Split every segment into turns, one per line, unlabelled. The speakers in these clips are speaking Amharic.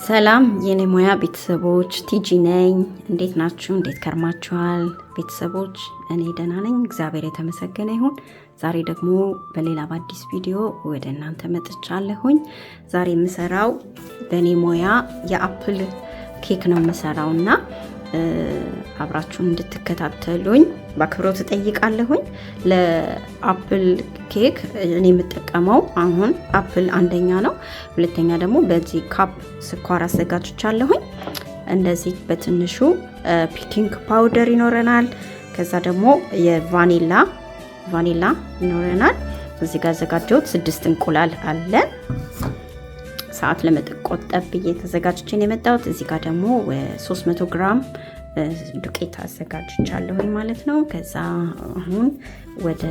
ሰላም የኔ ሙያ ቤተሰቦች ቲጂ ነኝ። እንዴት ናችሁ? እንዴት ከርማችኋል? ቤተሰቦች እኔ ደህና ነኝ፣ እግዚአብሔር የተመሰገነ ይሁን። ዛሬ ደግሞ በሌላ በአዲስ ቪዲዮ ወደ እናንተ መጥቻለሁኝ። ዛሬ የምሰራው በእኔ ሙያ የአፕል ኬክ ነው የምሰራው እና አብራችሁን እንድትከታተሉኝ በአክብሮት እጠይቃለሁኝ። ለአፕል ኬክ እኔ የምጠቀመው አሁን አፕል አንደኛ ነው። ሁለተኛ ደግሞ በዚህ ካፕ ስኳር አዘጋጅቻለሁኝ። እንደዚህ በትንሹ ፒኪንግ ፓውደር ይኖረናል። ከዛ ደግሞ የቫኒላ ይኖረናል። እዚህ ጋር አዘጋጀሁት 6 እንቁላል አለ። ሰዓት ለመቆጠብ ብዬ ተዘጋጅቼን የመጣሁት። እዚህ ጋር ደግሞ 300 ግራም ዱቄት አዘጋጅቻለሁኝ ማለት ነው። ከዛ አሁን ወደ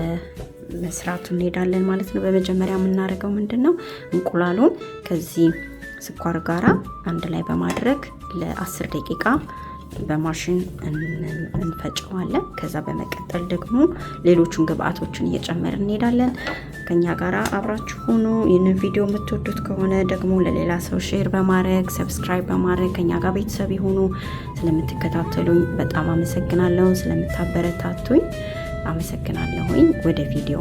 መስራቱ እንሄዳለን ማለት ነው። በመጀመሪያ የምናደርገው ምንድነው እንቁላሉን ከዚህ ስኳር ጋራ አንድ ላይ በማድረግ ለ10 ደቂቃ በማሽን እንፈጨዋለን። ከዛ በመቀጠል ደግሞ ሌሎቹን ግብአቶችን እየጨመርን እንሄዳለን። ከኛ ጋራ አብራችሁ ሆኖ ይህንን ቪዲዮ የምትወዱት ከሆነ ደግሞ ለሌላ ሰው ሼር በማድረግ ሰብስክራይብ በማድረግ ከኛ ጋር ቤተሰብ ይሁኑ። ስለምትከታተሉኝ በጣም አመሰግናለሁ። ስለምታበረታቱኝ አመሰግናለሁኝ። ወደ ቪዲዮ